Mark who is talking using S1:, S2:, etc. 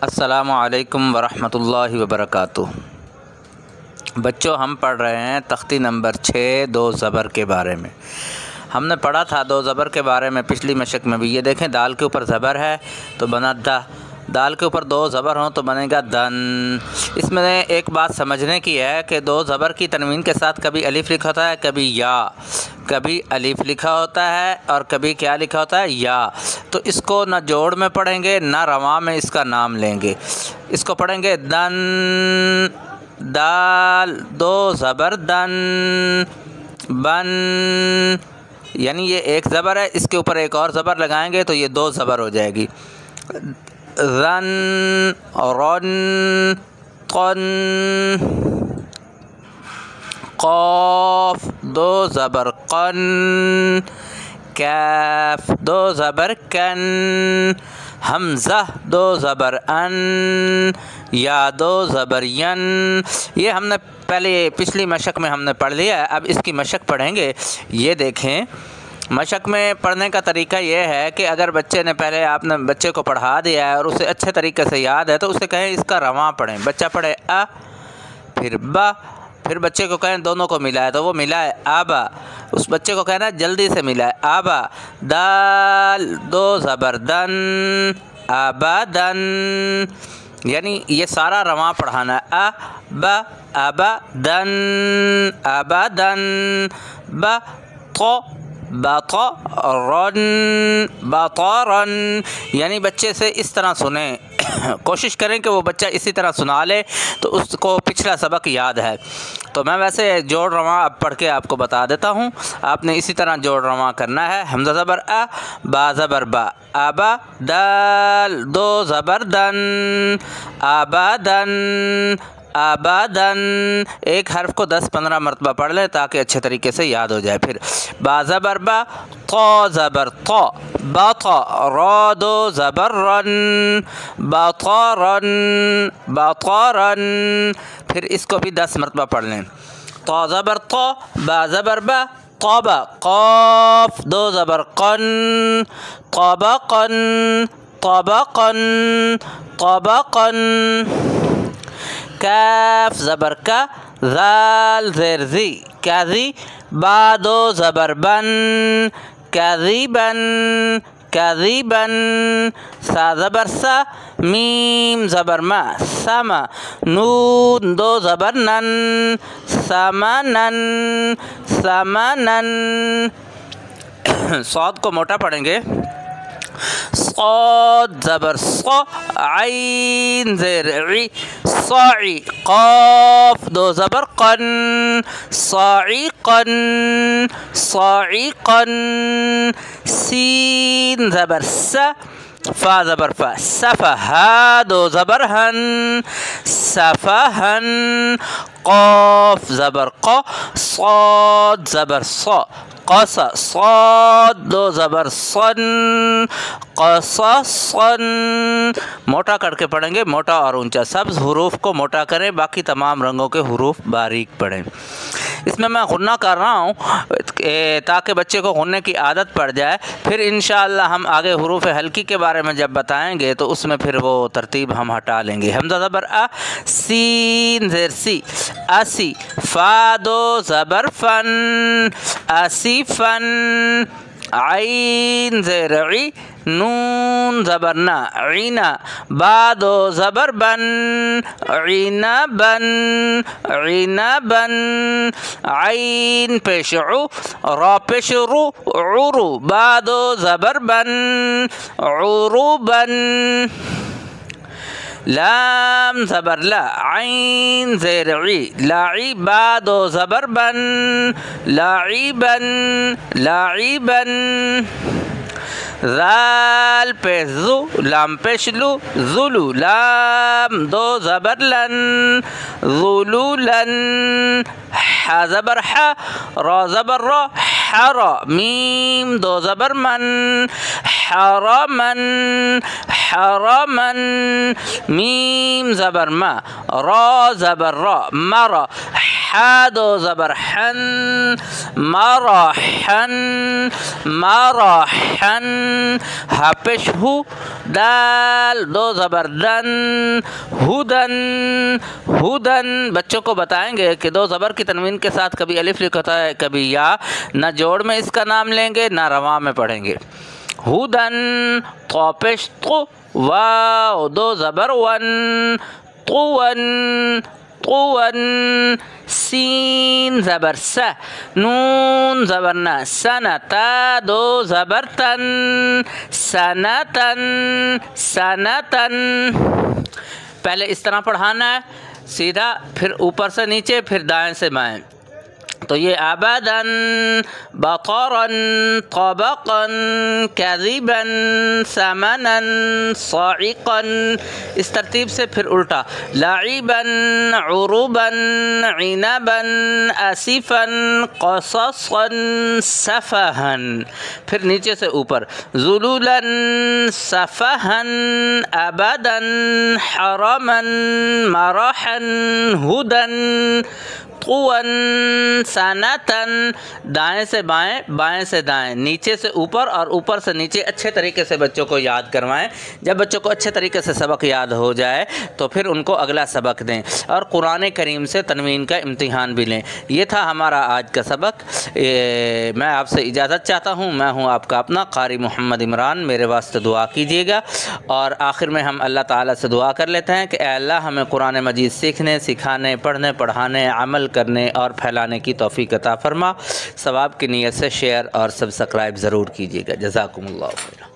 S1: السلام علیکم ورحمۃ اللہ وبرکاتہ۔ بچوں، ہم پڑھ رہے ہیں تختی نمبر 6 دو زبر کے بارے میں۔ ہم نے پڑھا تھا دو زبر کے بارے میں پچھلی مشق میں بھی۔ یہ دیکھیں، دال کے اوپر زبر ہے تو بنا دا، دال کے اوپر دو زبر ہوں تو بنے گا دن۔ اس میں ایک بات سمجھنے کی ہے کہ دو زبر کی تنوین کے ساتھ کبھی الف لکھا ہوتا ہے، کبھی یا، کبھی الف لکھا ہوتا ہے اور کبھی کیا لکھا ہوتا ہے، یا۔ تو اس کو نہ جوڑ میں پڑھیں گے نہ رواں میں اس کا نام لیں گے۔ اس کو پڑھیں گے دن، دال دو زبر دن، بن، یعنی یہ ایک زبر ہے، اس کے اوپر ایک اور زبر لگائیں گے تو یہ دو زبر ہو جائے گی۔ رن، رن، قن، قاف دو زبر قن، کاف دو زبر کن، حمزہ دو زبر ان، یا دو زبر ین۔ یہ ہم نے پچھلی مشق میں ہم نے پڑھ لیا ہے۔ اب اس کی مشق پڑھیں گے۔ یہ دیکھیں، مشق میں پڑھنے کا طریقہ یہ ہے کہ اگر بچے نے پہلے آپ نے بچے کو پڑھا دیا ہے اور اسے اچھے طریقے سے یاد ہے تو اسے کہیں اس کا رواں پڑھیں۔ بچہ پڑھے ا، پھر با، پھر بچے کو کہیں دونوں کو ملائے تو وہ ملائے آبا۔ اس بچے کو کہنا جلدی سے ملائے آبا۔ دال دو زبر دن، آبادن، یعنی یہ سارا رواں پڑھانا ہے۔ ا با، آبادن، آبادن، با تو، بطرن، بطرن، یعنی بچے سے اس طرح سنیں۔ کوشش کریں کہ وہ بچہ اسی طرح سنا لے تو اس کو پچھلا سبق یاد ہے۔ تو میں ویسے جوڑ رواں اب پڑھ کے آپ کو بتا دیتا ہوں، آپ نے اسی طرح جوڑ رواں کرنا ہے۔ حمزہ زبر ا، با زبر با، آبا، دال دو زبر دن، آبادن، آبادن۔ ایک حرف کو 10-15 مرتبہ پڑھ لیں تاکہ اچھے طریقے سے یاد ہو جائے۔ پھر با زبر با، طا زبر طا، باطا، را دو زبر رن، باطارن، باطارن۔ پھر اس کو بھی 10 مرتبہ پڑھ لیں۔ طا زبر طا، با زبر با، طابا، قاف دو زبر قن، طابقن، طابقن، طابقن۔ کاف زبر کا، ذال زیر زی، کاذی، با دو زبر بن، کاذیبن، کاذیبن۔ سا زبر سا، میم زبر ما، سما، نون دو زبر نن، سمنن، سمنن۔ صاد کو موٹا پڑھیں گے۔ صاد زبر صا، عین زیر عی، صاعی، قاف دو زبر قن، صاعقن، صاعقن۔ سین زبر سا، فا زبر فا، صفا، ہا دو زبر ہن، صفہن۔ قاف زبر قا، صاد زبر صا، قصا، صاد دو زبر صن، قصصن۔ موٹا کر کے پڑھیں گے، موٹا اور اونچا۔ سبز حروف کو موٹا کریں، باقی تمام رنگوں کے حروف باریک پڑھیں۔ اس میں غنہ کر رہا ہوں تاکہ بچے کو غننے کی عادت پڑ جائے۔ پھر انشاءاللہ ہم آگے حروف ہلکی کے بارے میں جب بتائیں گے تو اس میں پھر وہ ترتیب ہم ہٹا لیں گے۔ حمزہ زبر ا، سین زیر سی، اسی، فا دو زبر فن، اسیفن، عین زیر عی، نون زبر نا، عینا، با دو زبر بن، عینبن، عینبن۔ عین پیش عو، را پیش رو، عرو، با دو زبر بن، عروبن۔ لام زبر لا، عین زیر عی، لاعی، با دو زبر بن، لاعیبن، لاعیبن۔ ذال پیش ذو، لام پیش لو، ذلو، لام دو زبر لن، ذلولن۔ ح زبر ح، را زبر را، حرا، میم دو زبر من، حرمن، حرمن۔ میم زبر ما، را زبر را، مرا، حا دو زبر حن مرحن مرحن ہا پیش ہو دال دو زبر دن ہدن ہدن بچوں کو بتائیں گے کہ دو زبر کی تنوین کے ساتھ کبھی الف لکھتا ہے کبھی یا، نہ جوڑ میں اس کا نام لیں گے نہ رواں میں پڑھیں گے۔ ہدن تو پیش تو واو دو زبر ون طون طون سین زبر س نون زبر نا سنتا دو زبر تن سنتن سنتن۔ پہلے اس طرح پڑھانا ہے سیدھا، پھر اوپر سے نیچے، پھر دائیں سے بائیں۔ تو یہ ابداً بطراً طبقاً کذباً ثمناً صاعقاً، اس ترتیب سے پھر الٹا لعباً عرباً عنباً اسفاً قصصاً سفہاً، پھر نیچے سے اوپر ذلولاً سفہاً ابداً حرماً مرحاً ہدى طون سنتن۔ دائیں سے بائیں بائیں سے دائیں، نیچے سے اوپر اور اوپر سے نیچے اچھے طریقے سے بچوں کو یاد کروائیں۔ جب بچوں کو اچھے طریقے سے سبق یاد ہو جائے تو پھر ان کو اگلا سبق دیں اور قرآن کریم سے تنوین کا امتحان بھی لیں۔ یہ تھا ہمارا آج کا سبق۔ میں آپ سے اجازت چاہتا ہوں، میں ہوں آپ کا اپنا قاری محمد عمران، میرے واسطے دعا کیجیے گا۔ اور آخر میں ہم اللہ تعالیٰ سے دعا کر لیتے ہیں کہ اے اللہ ہمیں قرآن مجید سیکھنے، سکھانے، پڑھنے، پڑھانے، عمل کرنے اور پھیلانے کی توفیق عطا فرما۔ ثواب کی نیت سے شیئر اور سبسکرائب ضرور کیجیے گا۔ جزاکم اللہ خیر۔